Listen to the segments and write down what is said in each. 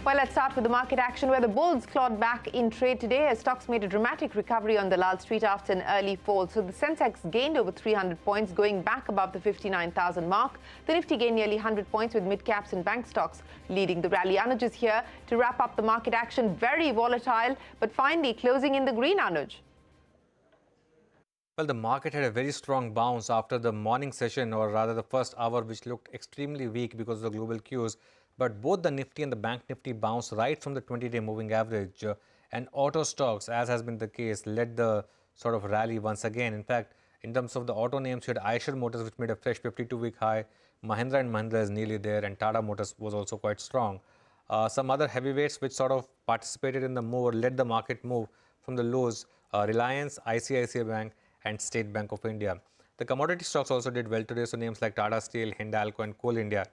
Well, let's start with the market action where the bulls clawed back in trade today as stocks made a dramatic recovery on Dalal Street after an early fall. So the Sensex gained over 300 points, going back above the 59,000 mark. The Nifty gained nearly 100 points with mid-caps and bank stocks leading the rally. Anuj is here to wrap up the market action. Very volatile, but finally closing in the green, Anuj. Well, the market had a very strong bounce after the morning session, or rather the first hour, which looked extremely weak because of the global cues. But both the Nifty and the Bank Nifty bounced right from the 20-day moving average. And auto stocks, as has been the case, led the sort of rally once again. In fact, in terms of the auto names, you had Eicher Motors, which made a fresh 52-week high. Mahindra & Mahindra is nearly there, and Tata Motors was also quite strong. Some other heavyweights which sort of participated in the move or led the market move from the lows, Reliance, ICICI Bank, and State Bank of India. The commodity stocks also did well today, so names like Tata Steel, Hindalco, and Coal India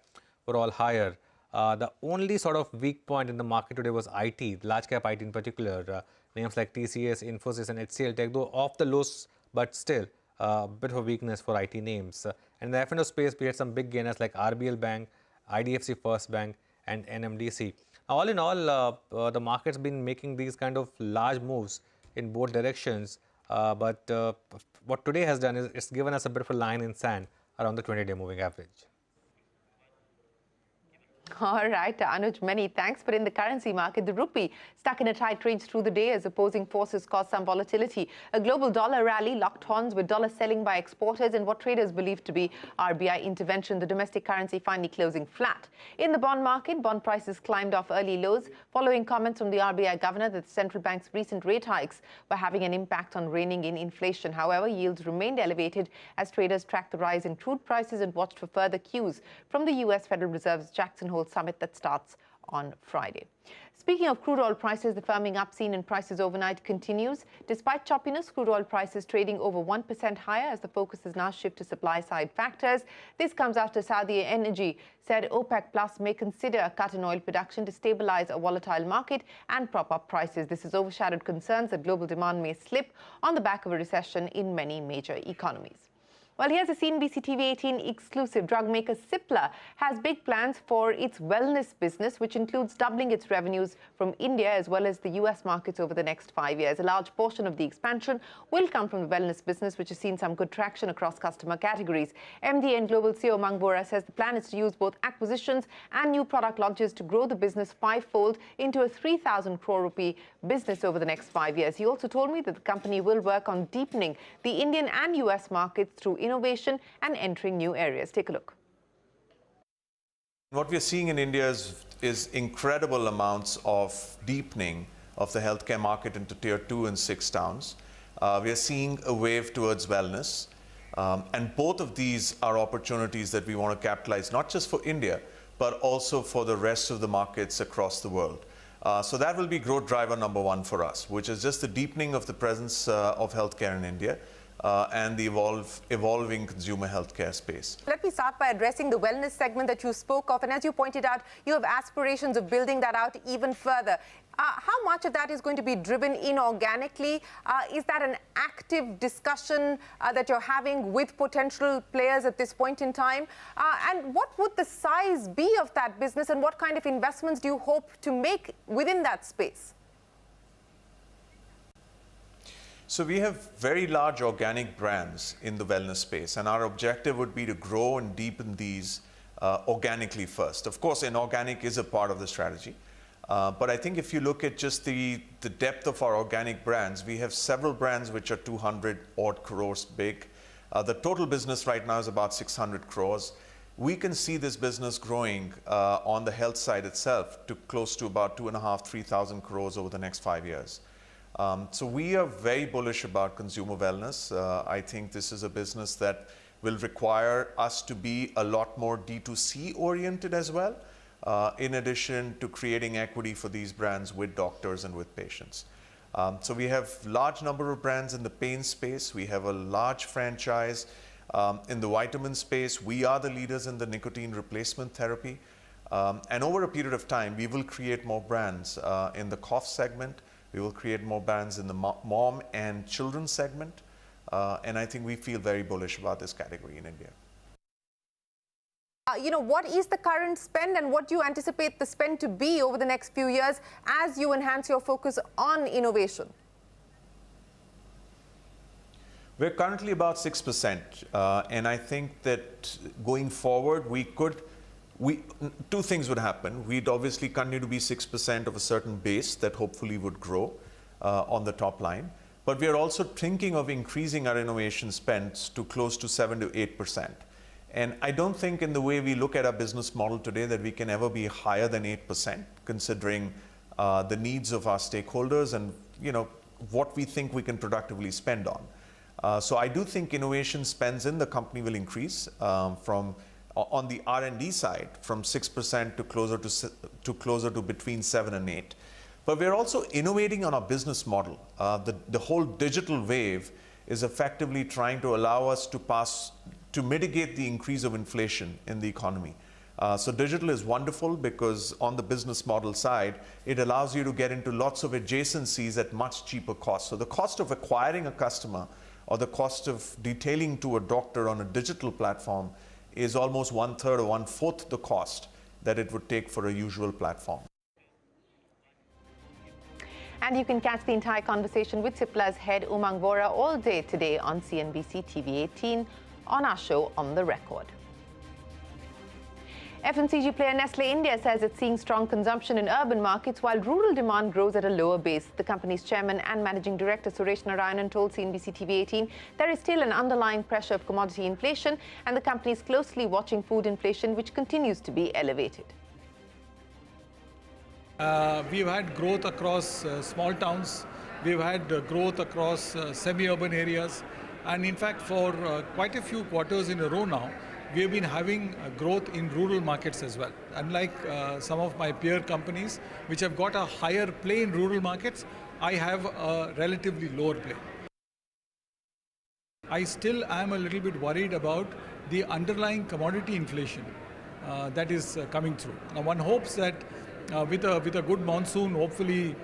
were all higher. The only sort of weak point in the market today was IT, large cap IT in particular. Names like TCS, Infosys, and HCL Tech, though off the lows, but still a bit of a weakness for IT names. And in the F&O space, we had some big gainers like RBL Bank, IDFC First Bank, and NMDC. All in all, the market's been making these kind of large moves in both directions. But what today has done is it's given us a bit of a line in sand around the 20-day moving average. All right, Anuj, many thanks. But in the currency market, the rupee stuck in a tight range through the day as opposing forces caused some volatility. A global dollar rally locked horns with dollar selling by exporters and what traders believe to be RBI intervention. The domestic currency finally closing flat. In the bond market, bond prices climbed off early lows following comments from the RBI governor that the central bank's recent rate hikes were having an impact on reining in inflation. However, yields remained elevated as traders tracked the rise in crude prices and watched for further cues from the U.S. Federal Reserve's Jackson Hole summit that starts on Friday. Speaking of crude oil prices, the firming up seen in prices overnight continues. Despite choppiness, crude oil prices trading over 1% higher as the focus is now shifted to supply-side factors. This comes after Saudi Energy said OPEC Plus may consider a cut in oil production to stabilize a volatile market and prop up prices. This has overshadowed concerns that global demand may slip on the back of a recession in many major economies. Well, here's a CNBC-TV18 exclusive. Drug maker Cipla has big plans for its wellness business, which includes doubling its revenues from India as well as the US markets over the next 5 years. A large portion of the expansion will come from the wellness business, which has seen some good traction across customer categories. MD and Global CEO Mang Bora says the plan is to use both acquisitions and new product launches to grow the business fivefold into a 3,000 crore rupee business over the next 5 years. He also told me that the company will work on deepening the Indian and US markets through innovation and entering new areas. Take a look. What we're seeing in India is incredible amounts of deepening of the healthcare market into tier 2 and 6 towns. We are seeing a wave towards wellness. And both of these are opportunities that we want to capitalize, not just for India, but also for the rest of the markets across the world. So that will be growth driver number 1 for us, which is just the deepening of the presence of healthcare in India. And the evolving consumer healthcare space. Let me start by addressing the wellness segment that you spoke of. And as you pointed out, you have aspirations of building that out even further. How much of that is going to be driven inorganically? Is that an active discussion that you're having with potential players at this point in time? And what would the size be of that business, and what kind of investments do you hope to make within that space? So we have very large organic brands in the wellness space, and our objective would be to grow and deepen these organically first. Of course, inorganic is a part of the strategy, but I think if you look at just the depth of our organic brands, we have several brands which are 200 odd crores big. The total business right now is about 600 crores. We can see this business growing on the health side itself to close to about 2,500–3,000 crores over the next 5 years. So we are very bullish about consumer wellness. I think this is a business that will require us to be a lot more D2C oriented as well, in addition to creating equity for these brands with doctors and with patients. So we have large number of brands in the pain space. We have a large franchise in the vitamin space. We are the leaders in the nicotine replacement therapy. And over a period of time, we will create more brands in the cough segment. We will create more brands in the mom and children segment. And I think we feel very bullish about this category in India. what is the current spend and what do you anticipate the spend to be over the next few years as you enhance your focus on innovation? We're currently about 6%, and I think that going forward, two things would happen. We'd obviously continue to be 6% of a certain base that hopefully would grow on the top line. But we are also thinking of increasing our innovation spends to close to 7 to 8%. And I don't think in the way we look at our business model today that we can ever be higher than 8%, considering the needs of our stakeholders and what we think we can productively spend on. So I do think innovation spends in the company will increase on the R&D side from 6% to closer to between 7 and 8. But we're also innovating on our business model. The whole digital wave is effectively trying to allow us to mitigate the increase of inflation in the economy. So digital is wonderful because on the business model side, it allows you to get into lots of adjacencies at much cheaper cost. So the cost of acquiring a customer or the cost of detailing to a doctor on a digital platform is almost 1/3 or 1/4 the cost that it would take for a usual platform. And you can catch the entire conversation with Cipla's head Umang Vora all day today on CNBC TV18 on our show On the Record. FMCG player Nestle India says it's seeing strong consumption in urban markets while rural demand grows at a lower base. The company's chairman and managing director Suresh Narayanan told CNBC TV18 there is still an underlying pressure of commodity inflation and the company is closely watching food inflation, which continues to be elevated. We've had growth across small towns. We've had growth across semi-urban areas. And in fact, for quite a few quarters in a row now, we have been having growth in rural markets as well. Unlike some of my peer companies, which have got a higher play in rural markets, I have a relatively lower play. I still am a little bit worried about the underlying commodity inflation that is coming through. Now, one hopes that with a good monsoon, hopefully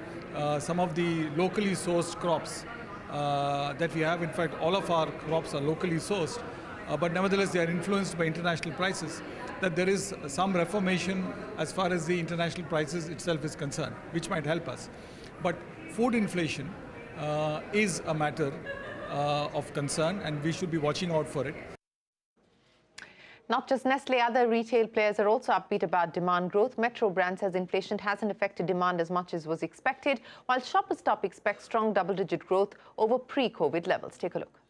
some of the locally sourced crops that we have, in fact, all of our crops are locally sourced, but nevertheless they are influenced by international prices, that there is some reformation as far as the international prices itself is concerned, which might help us. But food inflation is a matter of concern and we should be watching out for it. Not just Nestle, other retail players are also upbeat about demand growth. Metro Brand says inflation hasn't affected demand as much as was expected, while Shoppers Stop expects strong double-digit growth over pre-COVID levels. Take a look.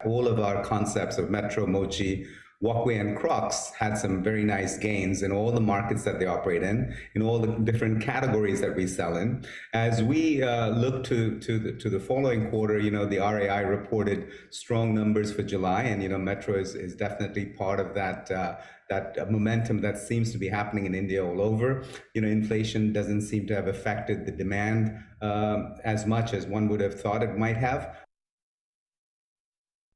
All of our concepts of Metro, Mochi, Walkway and Crocs had some very nice gains in all the markets that they operate in all the different categories that we sell in. As we look to the following quarter, the RAI reported strong numbers for July, and Metro is definitely part of that momentum that seems to be happening in India all over. Inflation doesn't seem to have affected the demand as much as one would have thought it might have.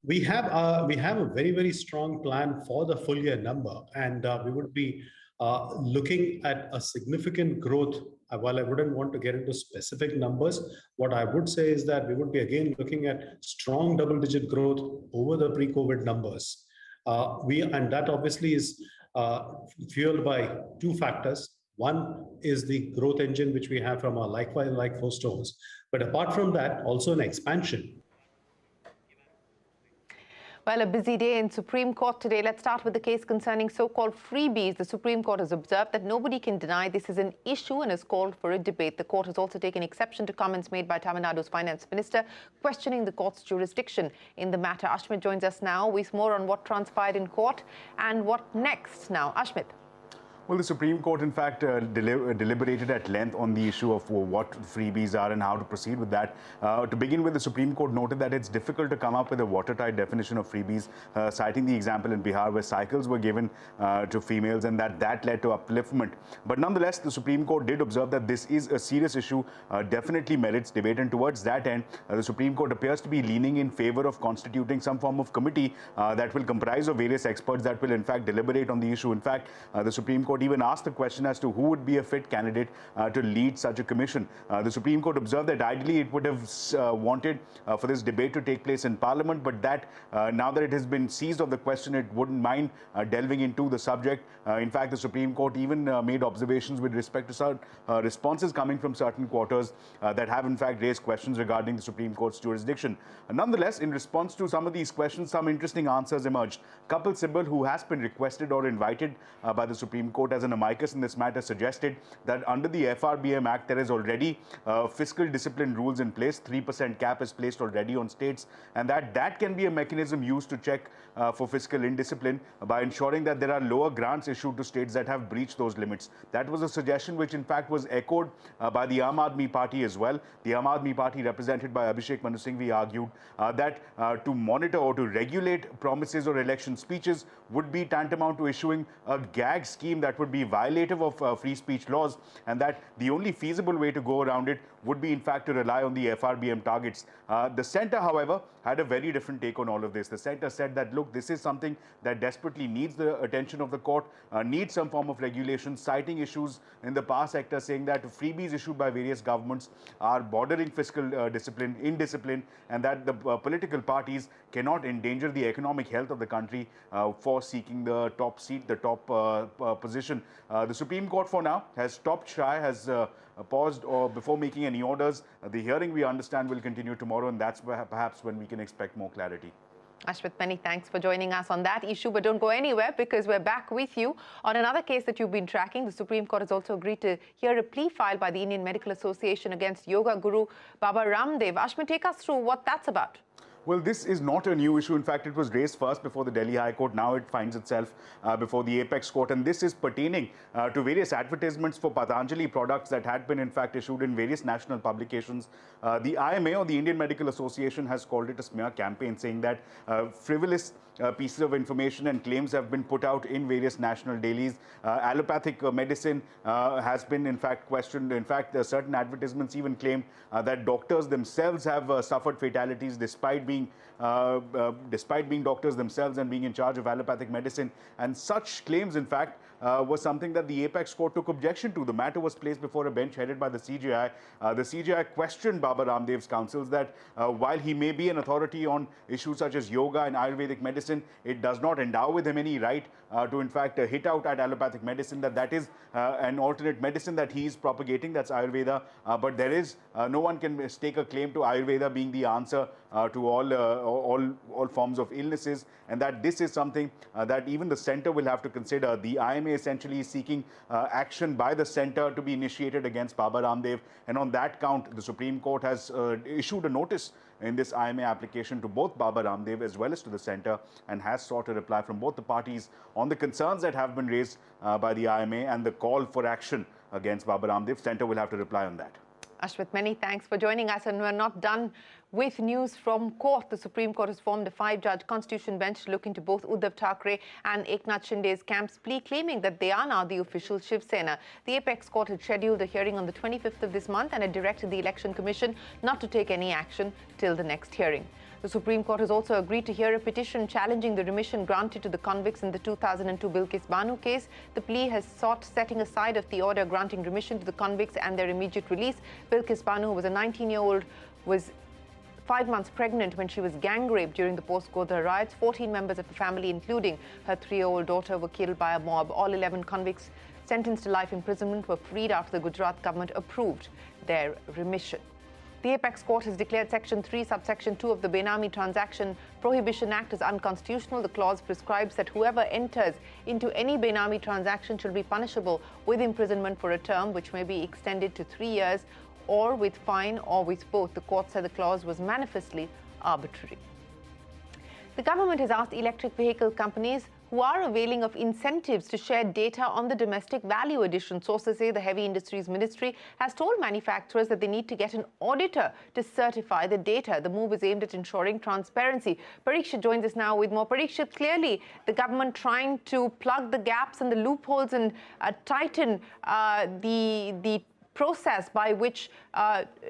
We have a very, very strong plan for the full year number, and we would be looking at a significant growth. While I wouldn't want to get into specific numbers, what I would say is that we would be again looking at strong double-digit growth over the pre-COVID numbers. And that obviously is fueled by two factors. One is the growth engine which we have from our like-for-like stores, but apart from that, also an expansion. Well, a busy day in Supreme Court today. Let's start with the case concerning so-called freebies. The Supreme Court has observed that nobody can deny this is an issue and has called for a debate. The court has also taken exception to comments made by Tamil Nadu's finance minister, questioning the court's jurisdiction in the matter. Ashmit joins us now with more on what transpired in court and what next now. Ashmit. Well, the Supreme Court, in fact, deliberated at length on the issue of what freebies are and how to proceed with that. To begin with, the Supreme Court noted that it's difficult to come up with a watertight definition of freebies, citing the example in Bihar where cycles were given to females and that led to upliftment. But nonetheless, the Supreme Court did observe that this is a serious issue, definitely merits debate, and towards that end, the Supreme Court appears to be leaning in favor of constituting some form of committee that will comprise of various experts that will, in fact, deliberate on the issue. In fact, the Supreme Court Court even asked the question as to who would be a fit candidate to lead such a commission. The Supreme Court observed that ideally it would have wanted for this debate to take place in Parliament, but that now that it has been seized of the question, it wouldn't mind delving into the subject. In fact, the Supreme Court even made observations with respect to certain responses coming from certain quarters that have in fact raised questions regarding the Supreme Court's jurisdiction. Nonetheless, in response to some of these questions, some interesting answers emerged. Kapil Sibal, who has been requested or invited by the Supreme Court as an amicus in this matter, suggested that under the FRBM Act, there is already fiscal discipline rules in place. 3% cap is placed already on states, and that can be a mechanism used to check for fiscal indiscipline by ensuring that there are lower grants issued to states that have breached those limits. That was a suggestion which in fact was echoed by the Aam Aadmi Party as well. The Aam Aadmi Party, represented by Abhishek Manu Singhvi, argued that to monitor or to regulate promises or election speeches would be tantamount to issuing a gag scheme that would be violative of free speech laws, and that the only feasible way to go around it would be in fact to rely on the FRBM targets. The centre, however, had a very different take on all of this. The centre said that, look, this is something that desperately needs the attention of the court, needs some form of regulation, citing issues in the power sector, saying that freebies issued by various governments are bordering fiscal indiscipline, and that the political parties cannot endanger the economic health of the country for seeking the top seat, the top position. The Supreme Court for now has stopped shy, has paused before making any orders. The hearing, we understand, will continue tomorrow, and that's perhaps when we can expect more clarity. Ashwat, many thanks for joining us on that issue, but don't go anywhere because we're back with you on another case that you've been tracking. The Supreme Court has also agreed to hear a plea filed by the Indian Medical Association against yoga guru Baba Ramdev. Ashwat, take us through what that's about. Well, this is not a new issue. In fact, it was raised first before the Delhi High Court. Now it finds itself before the Apex Court. And this is pertaining to various advertisements for Patanjali products that had been, in fact, issued in various national publications. The IMA, or the Indian Medical Association, has called it a smear campaign, saying that frivolous pieces of information and claims have been put out in various national dailies. Allopathic medicine has been, in fact, questioned. In fact, certain advertisements even claim that doctors themselves have suffered fatalities despite being doctors themselves and being in charge of allopathic medicine. And such claims, in fact, was something that the Apex Court took objection to. The matter was placed before a bench headed by the CJI. The CJI questioned Baba Ramdev's counsels that while he may be an authority on issues such as yoga and Ayurvedic medicine, it does not endow with him any right to, in fact, hit out at allopathic medicine, that is an alternate medicine that he is propagating, that's Ayurveda. But there is, no one can stake a claim to Ayurveda being the answer to all forms of illnesses, and that this is something that even the centre will have to consider. The IMA essentially is seeking action by the centre to be initiated against Baba Ramdev, and on that count, the Supreme Court has issued a notice in this IMA application to both Baba Ramdev as well as to the centre, and has sought a reply from both the parties on the concerns that have been raised by the IMA and the call for action against Baba Ramdev. Centre will have to reply on that. Ashwat, many thanks for joining us, and we're not done with news from court. The Supreme Court has formed a 5-judge constitution bench to look into both Uddhav Thackeray and Eknath Shinde's camp's plea, claiming that they are now the official Shiv Sena. The Apex Court had scheduled a hearing on the 25th of this month and had directed the Election Commission not to take any action till the next hearing. The Supreme Court has also agreed to hear a petition challenging the remission granted to the convicts in the 2002 Bilkis Banu case. The plea has sought setting aside of the order granting remission to the convicts and their immediate release. Bilkis Banu, who was a 19-year-old, was 5 months pregnant when she was gang raped during the post-Godhra riots. 14 members of her family, including her 3-year-old daughter, were killed by a mob. All 11 convicts sentenced to life imprisonment were freed after the Gujarat government approved their remission. The Apex Court has declared Section 3, Subsection 2 of the Benami Transaction Prohibition Act as unconstitutional. The clause prescribes that whoever enters into any Benami transaction shall be punishable with imprisonment for a term which may be extended to 3 years, or with fine, or with both. The court said the clause was manifestly arbitrary. The government has asked electric vehicle companies who are availing of incentives to share data on the domestic value addition. Sources say the Heavy Industries Ministry has told manufacturers that they need to get an auditor to certify the data. The move is aimed at ensuring transparency. Parikshit joins us now with more. Parikshit, clearly the government trying to plug the gaps and the loopholes and tighten the process by which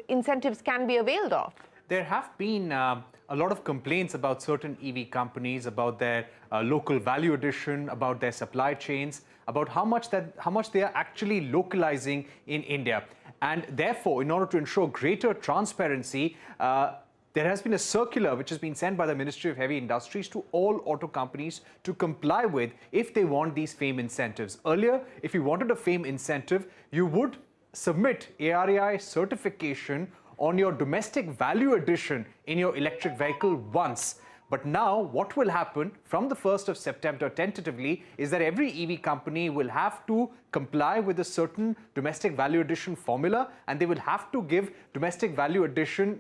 incentives can be availed of. There have been a lot of complaints about certain EV companies, about their local value addition, about their supply chains. about how much they are actually localizing in India. And therefore, in order to ensure greater transparency, there has been a circular which has been sent by the Ministry of Heavy Industries to all auto companies to comply with if they want these FAME incentives. Earlier, if you wanted a FAME incentive, you would submit ARAI certification on your domestic value addition in your electric vehicle once. But now what will happen from the 1st of September tentatively is that every EV company will have to comply with a certain domestic value addition formula, and they will have to give domestic value addition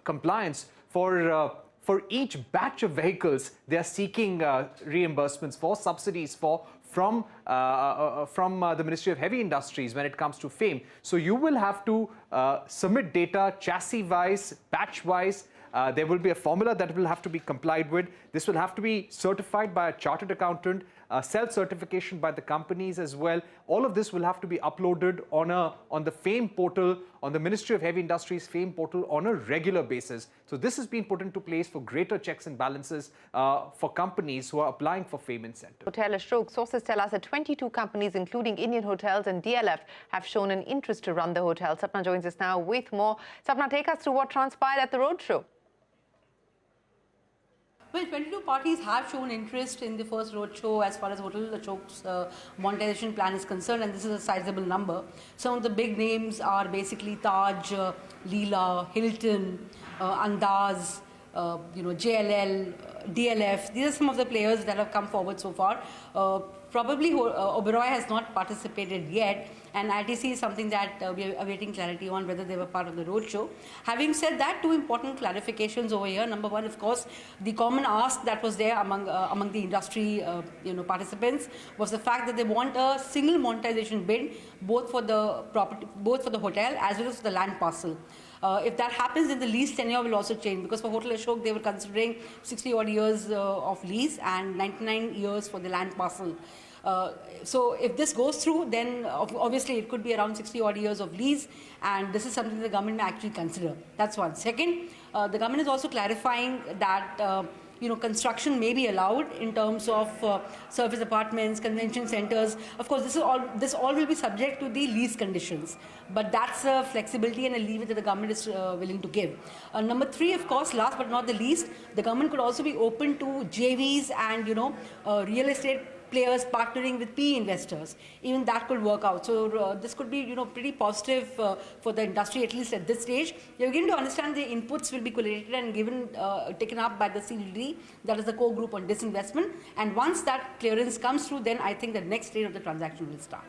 compliance for each batch of vehicles they are seeking reimbursements for, subsidies for, from the Ministry of Heavy Industries when it comes to FAME. So you will have to submit data chassis-wise, batch-wise. There will be a formula that will have to be complied with. This will have to be certified by a chartered accountant, self-certification by the companies as well. All of this will have to be uploaded on the FAME portal, on the Ministry of Heavy Industries FAME portal on a regular basis. So this has been put into place for greater checks and balances for companies who are applying for FAME incentives. Hotel Ashok, sources tell us that 22 companies, including Indian Hotels and DLF, have shown an interest to run the hotel. Sapna joins us now with more. Sapna, take us through what transpired at the roadshow. Well, 22 parties have shown interest in the first roadshow as far as Hotel Ashok's monetization plan is concerned, and this is a sizable number. Some of the big names are basically Taj, Leela, Hilton, Andaz, JLL, DLF. These are some of the players that have come forward so far. Probably Oberoi has not participated yet, and ITC is something that we are awaiting clarity on whether they were part of the roadshow. Having said that, two important clarifications over here. Number one, of course, the common ask that was there among the industry participants was the fact that they want a single monetization bid both for the property, both for the hotel as well as for the land parcel. If that happens, then the lease tenure will also change, because for Hotel Ashok, they were considering 60 odd years of lease and 99 years for the land parcel. So if this goes through, then obviously it could be around 60 odd years of lease, and this is something the government may actually consider. That's one. Second, the government is also clarifying that construction may be allowed in terms of service apartments, convention centers. Of course, this all will be subject to the lease conditions, but that's a flexibility and a leeway that the government is willing to give. Number three, of course, last but not the least, the government could also be open to JVs and real estate players partnering with PE investors. Even that could work out. So this could be pretty positive for the industry, at least at this stage. You're beginning to understand the inputs will be collated and taken up by the CLD, that is the core group on disinvestment. And once that clearance comes through, then I think the next stage of the transaction will start.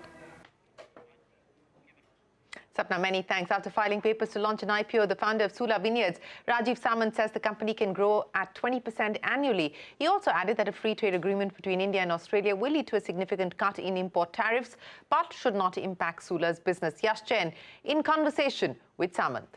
Sapna, many thanks. After filing papers to launch an IPO, the founder of Sula Vineyards, Rajiv Samant, says the company can grow at 20% annually. He also added that a free trade agreement between India and Australia will lead to a significant cut in import tariffs, but should not impact Sula's business. Yash Jain in conversation with Samant.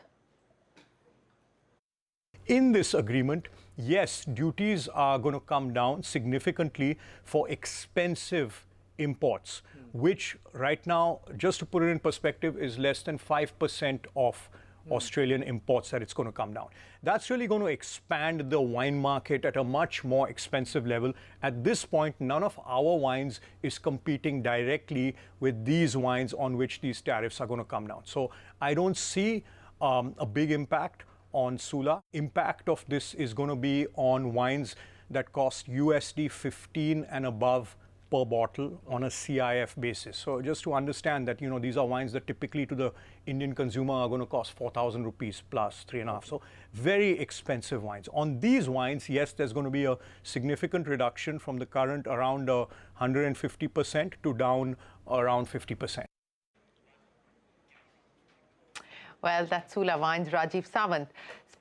In this agreement, yes, duties are going to come down significantly for expensive imports, which right now, just to put it in perspective, is less than 5% of Australian imports that it's going to come down. That's really going to expand the wine market at a much more expensive level. At this point, none of our wines is competing directly with these wines on which these tariffs are going to come down. So I don't see a big impact on Sula. Impact of this is going to be on wines that cost USD 15 and above per bottle on a CIF basis. So just to understand that, these are wines that typically to the Indian consumer are going to cost 4,000 rupees plus 3.5. So very expensive wines. On these wines, yes, there's going to be a significant reduction from the current around 150% to down around 50%. Well, that's Sula Wines, Rajiv Samant.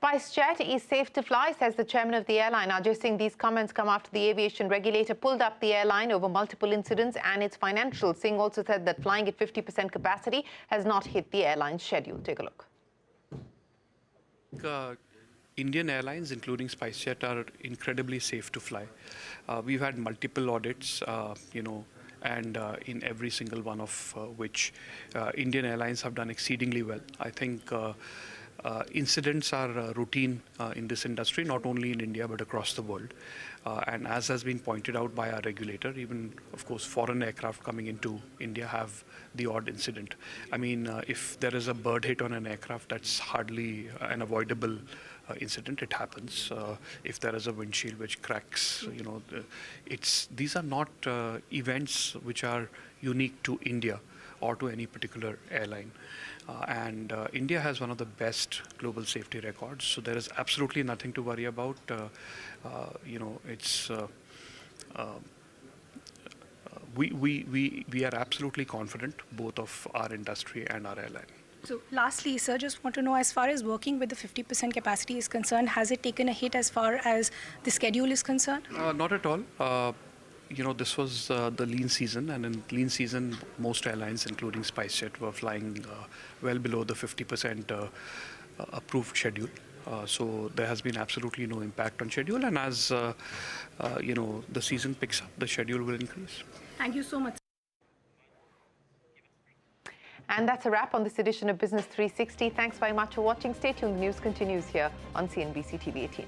SpiceJet is safe to fly, says the chairman of the airline. Ajay Singh, these comments come after the aviation regulator pulled up the airline over multiple incidents and its financials. Singh also said that flying at 50% capacity has not hit the airline's schedule. Take a look. Indian airlines, including SpiceJet, are incredibly safe to fly. We've had multiple audits, and in every single one of which Indian airlines have done exceedingly well. I think Incidents are routine in this industry, not only in India but across the world. And as has been pointed out by our regulator, even, of course, foreign aircraft coming into India have the odd incident. I mean, if there is a bird hit on an aircraft, that's hardly an avoidable incident. It happens. If there is a windshield which cracks, these are not events which are unique to India or to any particular airline. And India has one of the best global safety records, so there is absolutely nothing to worry about. We are absolutely confident, both of our industry and our airline. So lastly, sir, just want to know, as far as working with the 50% capacity is concerned, has it taken a hit as far as the schedule is concerned? Not at all. This was the lean season, and in lean season, most airlines, including SpiceJet, were flying well below the 50% approved schedule. So there has been absolutely no impact on schedule, and as the season picks up, the schedule will increase. Thank you so much. And that's a wrap on this edition of Business 360. Thanks very much for watching. Stay tuned. The news continues here on CNBC-TV18.